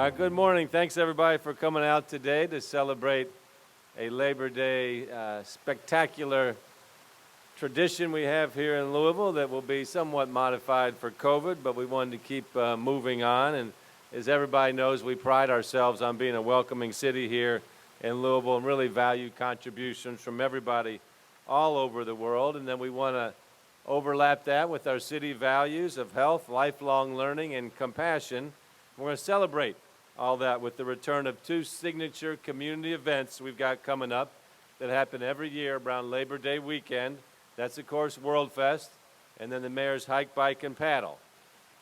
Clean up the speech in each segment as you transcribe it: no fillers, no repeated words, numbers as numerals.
Good morning. Thanks, everybody, for coming out today to celebrate a Labor Day spectacular tradition we have here in Louisville that will be somewhat modified for COVID, but we wanted to keep moving on. And as everybody knows, we pride ourselves on being a welcoming city here in Louisville and really value contributions from everybody all over the world. And then we want to overlap that with our city values of health, lifelong learning, and compassion. We're going to celebrate all that with the return of two signature community events we've got coming up that happen every year around Labor Day weekend. That's, of course, WorldFest, and then the Mayor's Hike, Bike, and Paddle.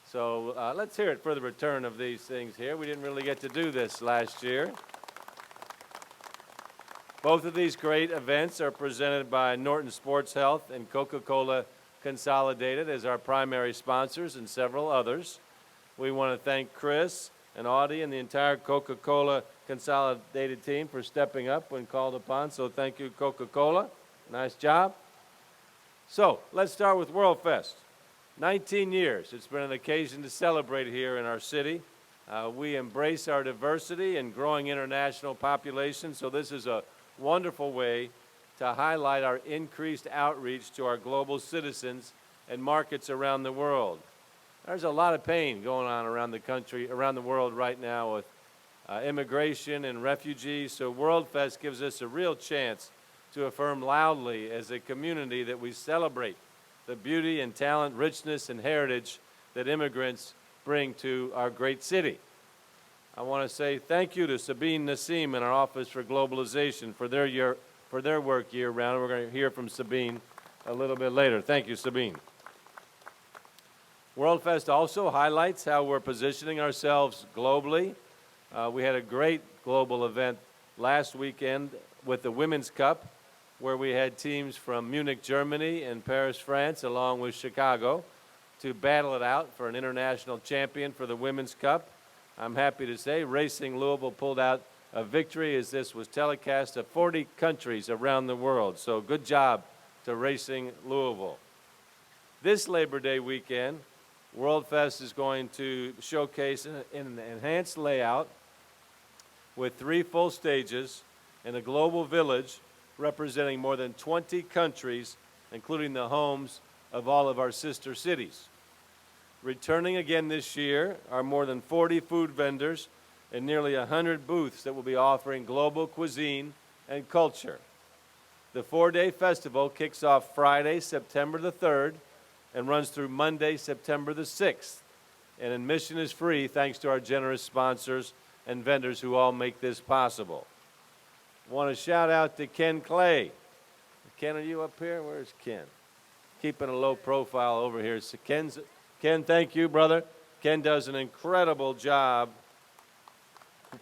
So let's hear it for the return of these things here. We didn't really get to do this last year. Both of these great events are presented by Norton Sports Health and Coca-Cola Consolidated as our primary sponsors and several others. We want to thank Chris and Audie and the entire Coca-Cola Consolidated team for stepping up when called upon. So thank you, Coca-Cola. Nice job. So let's start with WorldFest. 19 years. It's been an occasion to celebrate here in our city. We embrace our diversity and growing international population, so this is a wonderful way to highlight our increased outreach to our global citizens and markets around the world. There's a lot of pain going on around the country, around the world right now with immigration and refugees, so WorldFest gives us a real chance to affirm loudly as a community that we celebrate the beauty and talent, richness and heritage that immigrants bring to our great city. I want to say thank you to Sabine Nassim in our Office for Globalization for their work year-round. We're going to hear from Sabine a little bit later. Thank you, Sabine. WorldFest also highlights how we're positioning ourselves globally. We had a great global event last weekend with the Women's Cup, where we had teams from Munich, Germany, and Paris, France, along with Chicago, to battle it out for an international champion for the Women's Cup. I'm happy to say Racing Louisville pulled out a victory as this was telecast to 40 countries around the world. So good job to Racing Louisville. This Labor Day weekend, WorldFest is going to showcase an enhanced layout with 3 full stages and a global village representing more than 20 countries, including the homes of all of our sister cities. Returning again this year are more than 40 food vendors and nearly 100 booths that will be offering global cuisine and culture. The 4-day festival kicks off Friday, September the 3rd, and runs through Monday, September the 6th. And admission is free thanks to our generous sponsors and vendors who all make this possible. I want to shout out to Ken Clay. Ken, are you up here? Where's Ken? Keeping a low profile over here. So Ken, thank you, brother. Ken does an incredible job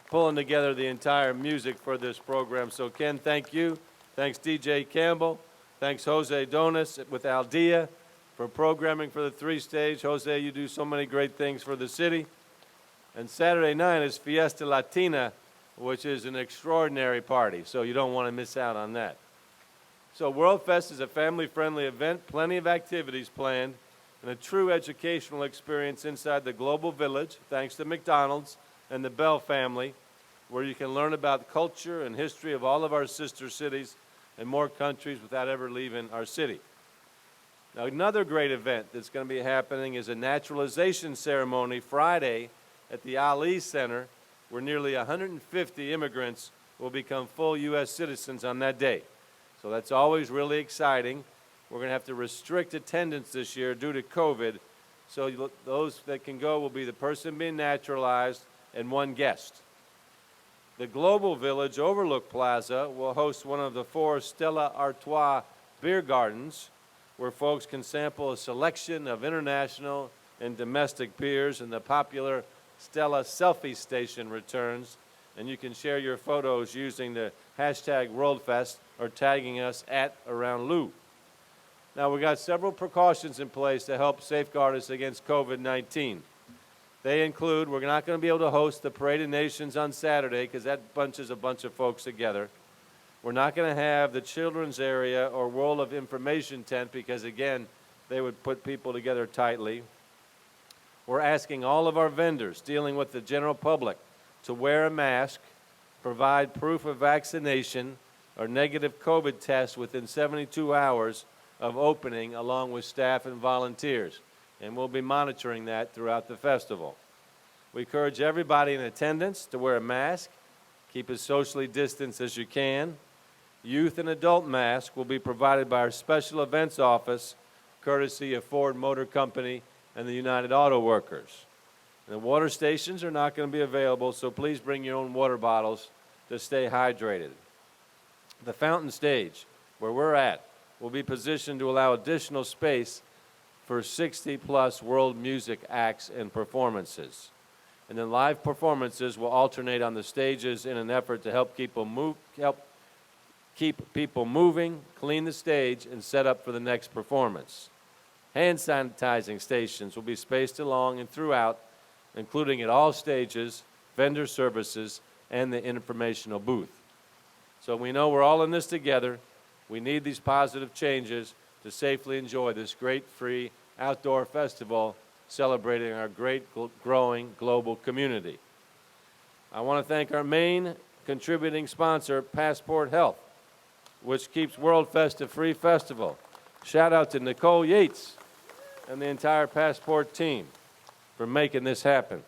pulling together the entire music for this program. So Ken, thank you. Thanks DJ Campbell. Thanks Jose Donis with Aldea for programming for the 3-stage. Jose, you do so many great things for the city. And Saturday night is Fiesta Latina, which is an extraordinary party, so you don't want to miss out on that. So WorldFest is a family-friendly event, plenty of activities planned, and a true educational experience inside the Global Village, thanks to McDonald's and the Bell family, where you can learn about culture and history of all of our sister cities and more countries without ever leaving our city. Now, another great event that's going to be happening is a Naturalization Ceremony Friday at the Ali Center, where nearly 150 immigrants will become full U.S. citizens on that day. So that's always really exciting. We're going to have to restrict attendance this year due to COVID, so those that can go will be the person being naturalized and 1 guest. The Global Village Overlook Plaza will host one of the 4 Stella Artois beer gardens, where folks can sample a selection of international and domestic beers, and the popular Stella Selfie Station returns, and you can share your photos using the hashtag WorldFest or tagging us at Around Lou. Now, we've got several precautions in place to help safeguard us against COVID-19. They include, we're not going to be able to host the Parade of Nations on Saturday because that bunches a bunch of folks together. We're not going to have the children's area or World of Information tent because, again, they would put people together tightly. We're asking all of our vendors dealing with the general public to wear a mask, provide proof of vaccination or negative COVID test within 72 hours of opening, along with staff and volunteers. And we'll be monitoring that throughout the festival. We encourage everybody in attendance to wear a mask, keep as socially distanced as you can. Youth and adult masks will be provided by our Special Events Office, courtesy of Ford Motor Company and the United Auto Workers. And the water stations are not going to be available, so please bring your own water bottles to stay hydrated. The fountain stage, where we're at, will be positioned to allow additional space for 60-plus world music acts and performances. And then live performances will alternate on the stages in an effort to help keep people moving, clean the stage, and set up for the next performance. Hand sanitizing stations will be spaced along and throughout, including at all stages, vendor services, and the informational booth. So we know we're all in this together. We need these positive changes to safely enjoy this great free outdoor festival celebrating our great growing global community. I want to thank our main contributing sponsor, Passport Health, which keeps WorldFest a free festival. Shout out to Nicole Yates and the entire Passport team for making this happen.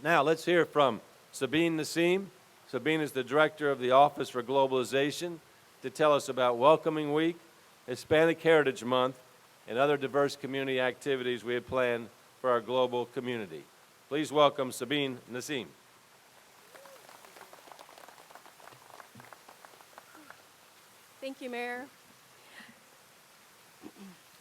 Now let's hear from Sabine Nassim. Sabine is the director of the Office for Globalization, to tell us about Welcoming Week, Hispanic Heritage Month, and other diverse community activities we have planned for our global community. Please welcome Sabine Nassim. Thank you, Mayor.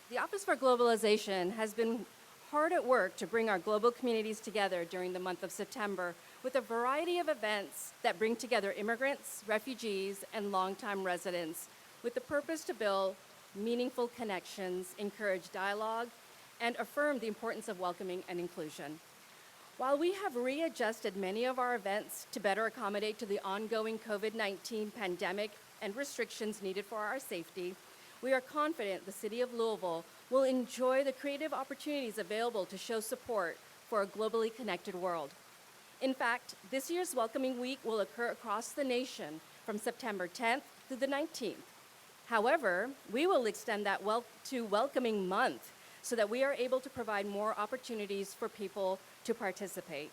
The Office for Globalization has been hard at work to bring our global communities together during the month of September with a variety of events that bring together immigrants, refugees, and longtime residents with the purpose to build meaningful connections, encourage dialogue, and affirm the importance of welcoming and inclusion. While we have readjusted many of our events to better accommodate to the ongoing COVID-19 pandemic and restrictions needed for our safety, we are confident the City of Louisville will enjoy the creative opportunities available to show support for a globally connected world. In fact, this year's Welcoming Week will occur across the nation from September 10th through the 19th. However, we will extend that to Welcoming Month so that we are able to provide more opportunities for people to participate.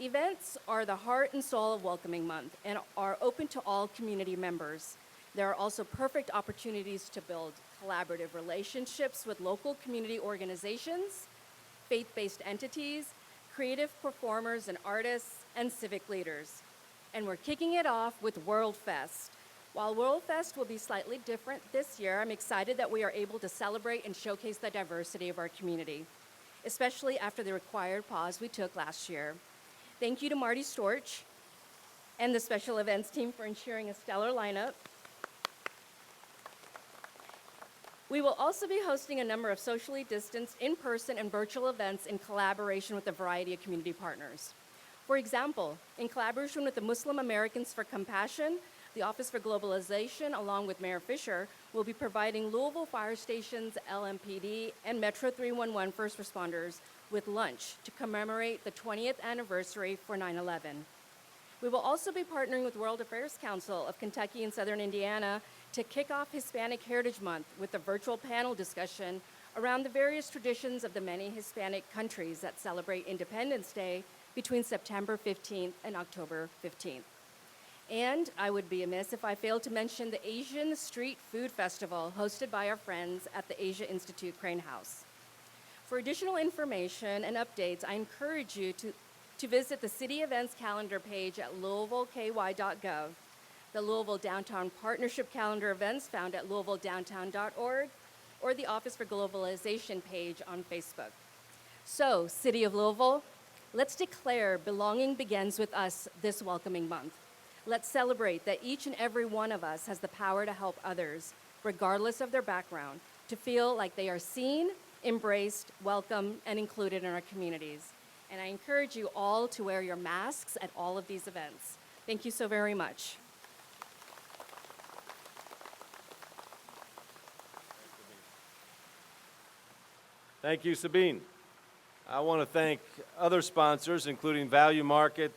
Events are the heart and soul of Welcoming Month and are open to all community members. There are also perfect opportunities to build collaborative relationships with local community organizations, faith-based entities, creative performers and artists, and civic leaders. And we're kicking it off with WorldFest. While WorldFest will be slightly different this year, I'm excited that we are able to celebrate and showcase the diversity of our community, especially after the required pause we took last year. Thank you to Marty Storch and the special events team for ensuring a stellar lineup. We will also be hosting a number of socially distanced in-person and virtual events in collaboration with a variety of community partners. For example, in collaboration with the Muslim Americans for Compassion, the Office for Globalization, along with Mayor Fisher, will be providing Louisville Fire Station's LMPD and Metro 311 first responders with lunch to commemorate the 20th anniversary for 9/11. We will also be partnering with World Affairs Council of Kentucky and Southern Indiana to kick off Hispanic Heritage Month with a virtual panel discussion around the various traditions of the many Hispanic countries that celebrate Independence Day between September 15th and October 15th. And I would be amiss if I failed to mention the Asian Street Food Festival hosted by our friends at the Asia Institute Crane House. For additional information and updates, I encourage you to visit the City Events calendar page at louisvilleky.gov, the Louisville Downtown Partnership Calendar events found at louisvilledowntown.org, or the Office for Globalization page on Facebook. So, City of Louisville, let's declare belonging begins with us this Welcoming Month. Let's celebrate that each and every one of us has the power to help others, regardless of their background, to feel like they are seen, embraced, welcome, and included in our communities. And I encourage you all to wear your masks at all of these events. Thank you so very much. Thank you, Sabine. I want to thank other sponsors, including Value Market,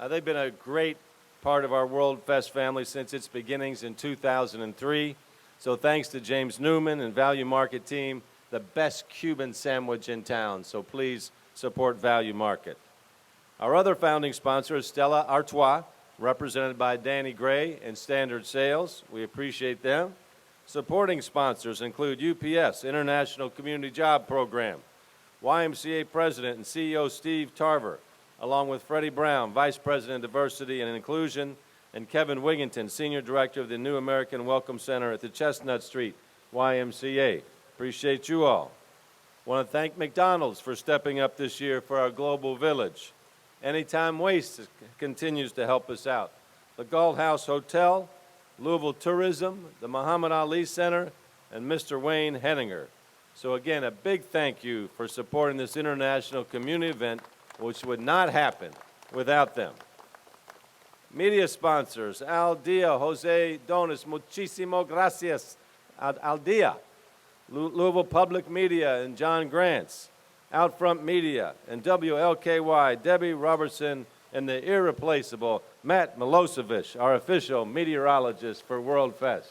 They've been a great part of our WorldFest family since its beginnings in 2003. So thanks to James Newman and Value Market team, the best Cuban sandwich in town. So please support Value Market. Our other founding sponsor is Stella Artois, represented by Danny Gray and Standard Sales. We appreciate them. Supporting sponsors include UPS, International Community Job Program, YMCA President and CEO Steve Tarver, along with Freddie Brown, Vice President of Diversity and Inclusion, and Kevin Wigington, Senior Director of the New American Welcome Center at the Chestnut Street YMCA. Appreciate you all. Want to thank McDonald's for stepping up this year for our global village. Anytime Waste continues to help us out. The Galt House Hotel, Louisville Tourism, the Muhammad Ali Center, and Mr. Wayne Henninger. So again, a big thank you for supporting this international community event, which would not happen without them. Media sponsors, Al Dia, Jose Donis, muchísimo gracias, Al Dia. Louisville Public Media and John Grants. Outfront Media and WLKY, Debbie Robertson, and the irreplaceable Matt Milosevic, our official meteorologist for WorldFest.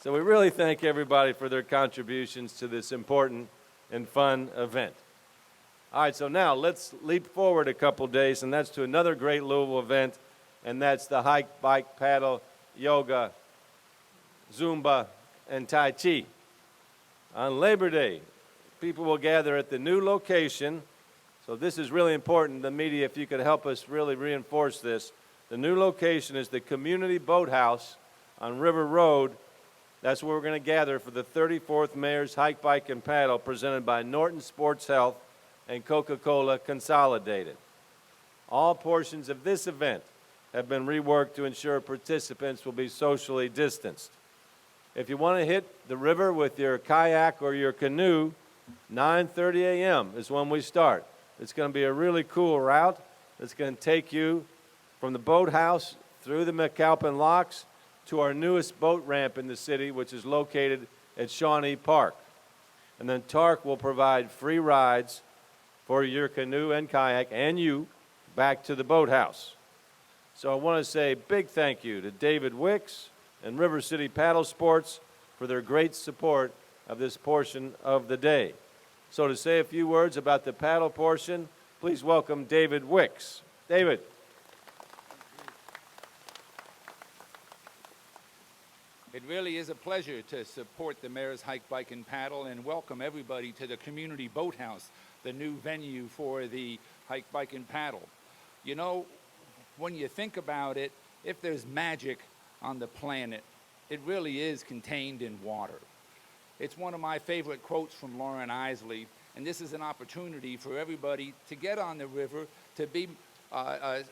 So we really thank everybody for their contributions to this important and fun event. All right, so now let's leap forward a couple days, and that's to another great Louisville event, and that's the hike, bike, paddle, yoga, Zumba, and Tai Chi. On Labor Day, people will gather at the new location. So this is really important, the media, if you could help us really reinforce this. The new location is the Community Boathouse on River Road. That's where we're going to gather for the 34th Mayor's Hike, Bike, and Paddle presented by Norton Sports Health and Coca-Cola Consolidated. All portions of this event have been reworked to ensure participants will be socially distanced. If you want to hit the river with your kayak or your canoe, 9:30 a.m. is when we start. It's going to be a really cool route. It's going to take you from the boathouse through the McAlpin Locks to our newest boat ramp in the city, which is located at Shawnee Park. And then TARC will provide free rides for your canoe and kayak and you back to the boathouse. So I want to say a big thank you to David Wicks and River City Paddle Sports for their great support of this portion of the day. So to say a few words about the paddle portion, please welcome David Wicks. David. It really is a pleasure to support the Mayor's Hike, Bike, and Paddle and welcome everybody to the Community Boathouse, the new venue for the Hike, Bike, and Paddle. You know, when you think about it, if there's magic on the planet, it really is contained in water. It's one of my favorite quotes from Lauren Isley, and this is an opportunity for everybody to get on the river, to be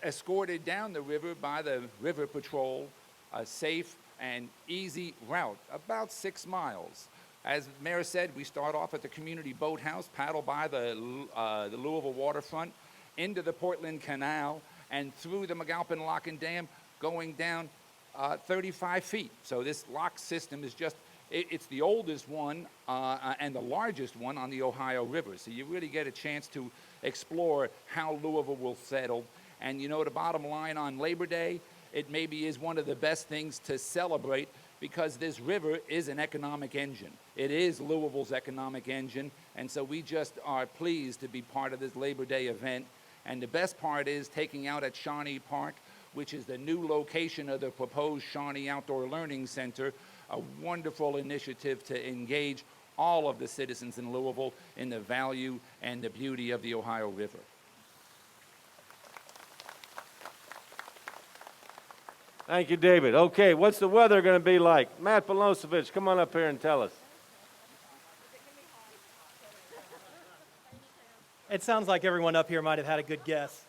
escorted down the river by the River Patrol, a safe and easy route, about 6 miles. As the Mayor said, we start off at the Community Boathouse, paddle by the Louisville waterfront, into the Portland Canal, and through the McAlpin Lock and Dam, going down 35 feet. So this lock system is just, it's the oldest one and the largest one on the Ohio River. So you really get a chance to explore how Louisville will settle. And you know, the bottom line on Labor Day, it maybe is one of the best things to celebrate because this river is an economic engine. It is Louisville's economic engine. And so we just are pleased to be part of this Labor Day event. And the best part is taking out at Shawnee Park, which is the new location of the proposed Shawnee Outdoor Learning Center, a wonderful initiative to engage all of the citizens in Louisville in the value and the beauty of the Ohio River. Thank you, David. Okay, what's the weather going to be like? Matt Milosevic, come on up here and tell us. It sounds like everyone up here might have had a good guess.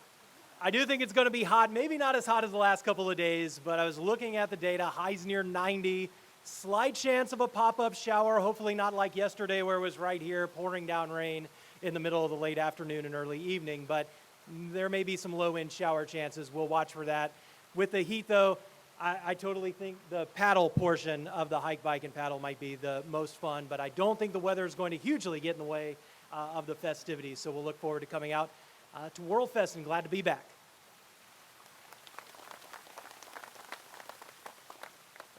I do think it's going to be hot, maybe not as hot as the last couple of days, but I was looking at the data, highs near 90, slight chance of a pop-up shower, hopefully not like yesterday where it was right here pouring down rain in the middle of the late afternoon and early evening, but there may be some low-end shower chances. We'll watch for that. With the heat, though, I totally think the paddle portion of the hike, bike, and paddle might be the most fun, but I don't think the weather is going to hugely get in the way of the festivities, so we'll look forward to coming out to WorldFest and glad to be back.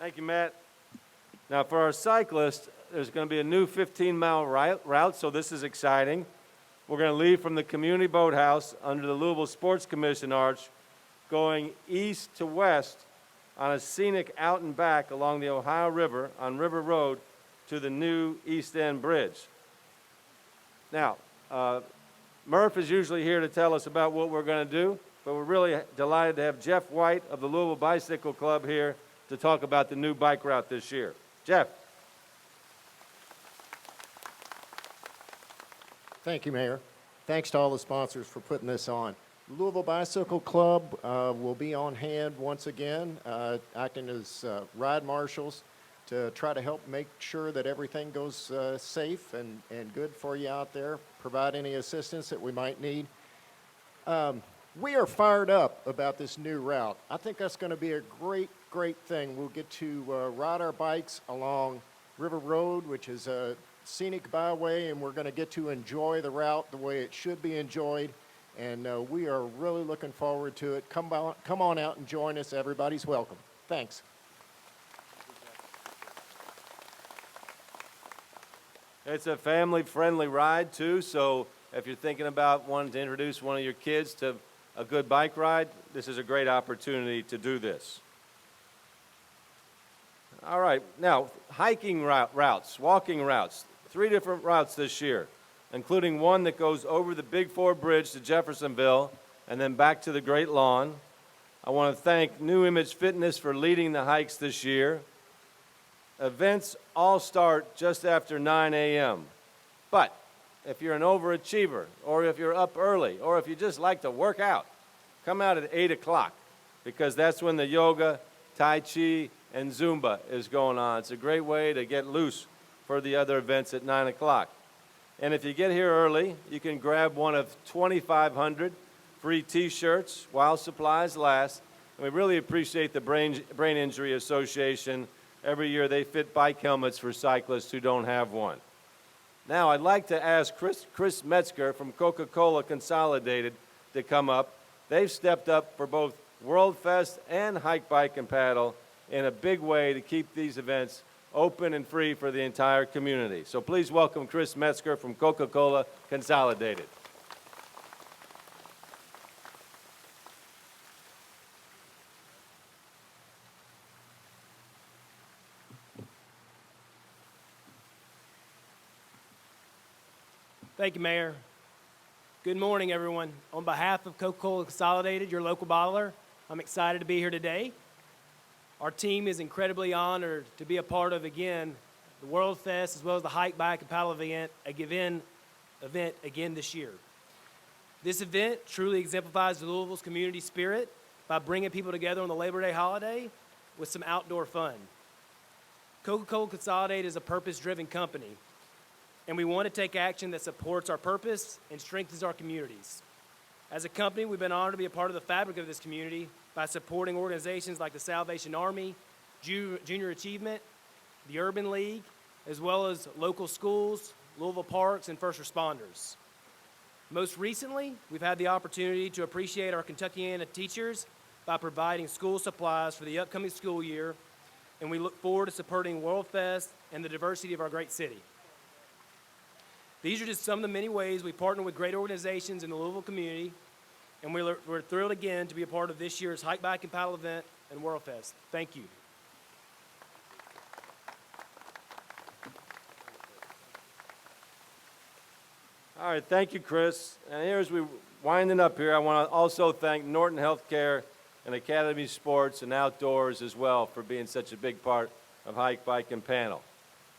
Thank you, Matt. Now, for our cyclists, there's going to be a new 15-mile route, so this is exciting. We're going to leave from the community boathouse under the Louisville Sports Commission arch, going east to west on a scenic out and back along the Ohio River on River Road to the new East End Bridge. Now, Murph is usually here to tell us about what we're going to do, but we're really delighted to have Jeff White of the Louisville Bicycle Club here to talk about the new bike route this year. Jeff. Thank you, Mayor. Thanks to all the sponsors for putting this on. Louisville Bicycle Club will be on hand once again, acting as ride marshals to try to help make sure that everything goes safe and good for you out there, provide any assistance that we might need. We are fired up about this new route. I think that's going to be a great thing. We'll get to ride our bikes along River Road, which is a scenic byway, and we're going to get to enjoy the route the way it should be enjoyed. And we are really looking forward to it. Come on out and join us. Everybody's welcome. Thanks. It's a family-friendly ride, too, so if you're thinking about wanting to introduce one of your kids to a good bike ride, this is a great opportunity to do this. All right, now, hiking routes, walking routes, 3 different routes this year, including one that goes over the Big Four Bridge to Jeffersonville and then back to the Great Lawn. I want to thank New Image Fitness for leading the hikes this year. Events all start just after 9 a.m. But if you're an overachiever, or if you're up early, or if you just like to work out, come out at 8 o'clock, because that's when the yoga, Tai Chi, and Zumba is going on. It's a great way to get loose for the other events at 9 o'clock. And if you get here early, you can grab one of 2,500 free T-shirts while supplies last. And we really appreciate the Brain Injury Association. Every year they fit bike helmets for cyclists who don't have one. Now, I'd like to ask Chris Metzger from Coca-Cola Consolidated to come up. They've stepped up for both WorldFest and Hike, Bike, and Paddle in a big way to keep these events open and free for the entire community. So please welcome Chris Metzger from Coca-Cola Consolidated. Thank you, Mayor. Good morning, everyone. On behalf of Coca-Cola Consolidated, your local bottler, I'm excited to be here today. Our team is incredibly honored to be a part of, again, the WorldFest as well as the Hike, Bike, and Paddle event again this year. This event truly exemplifies Louisville's community spirit by bringing people together on the Labor Day holiday with some outdoor fun. Coca-Cola Consolidated is a purpose-driven company, and we want to take action that supports our purpose and strengthens our communities. As a company, we've been honored to be a part of the fabric of this community by supporting organizations like the Salvation Army, Junior Achievement, the Urban League, as well as local schools, Louisville parks, and first responders. Most recently, we've had the opportunity to appreciate our Kentuckiana teachers by providing school supplies for the upcoming school year, and we look forward to supporting WorldFest and the diversity of our great city. These are just some of the many ways we partner with great organizations in the Louisville community, and we're thrilled again to be a part of this year's Hike, Bike, and Paddle event and WorldFest. Thank you. All right, thank you, Chris. And here's we winding up here, I want to also thank Norton Healthcare and Academy Sports and Outdoors as well for being such a big part of Hike, Bike, and Paddle.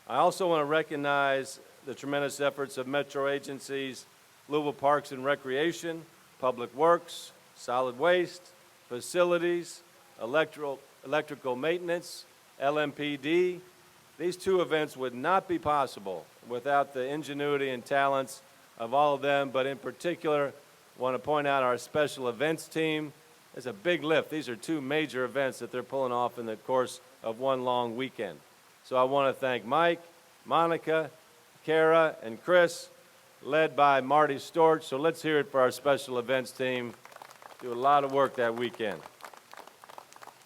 I also want to recognize the tremendous efforts of Metro agencies, Louisville Parks and Recreation, Public Works, Solid Waste, Facilities, Electrical Maintenance, LMPD. These 2 events would not be possible without the ingenuity and talents of all of them, but in particular, I want to point out our special events team. It's a big lift. These are 2 major events that they're pulling off in the course of one long weekend. So I want to thank Mike, Monica, Kara, and Chris, led by Marty Storch. So let's hear it for our special events team. Do a lot of work that weekend.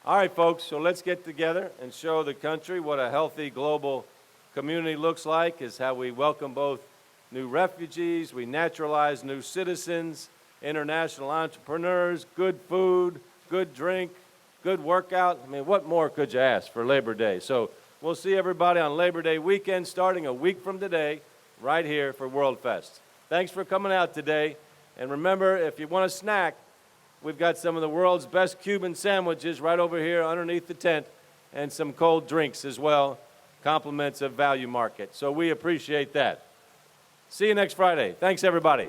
All right, folks, so let's get together and show the country what a healthy global community looks like, is how we welcome both new refugees, we naturalize new citizens, international entrepreneurs, good food, good drink, good workout. I mean, what more could you ask for Labor Day? So we'll see everybody on Labor Day weekend starting a week from today right here for WorldFest. Thanks for coming out today. And remember, if you want a snack, we've got some of the world's best Cuban sandwiches right over here underneath the tent, and some cold drinks as well, compliments of Value Market. So we appreciate that. See you next Friday. Thanks, everybody.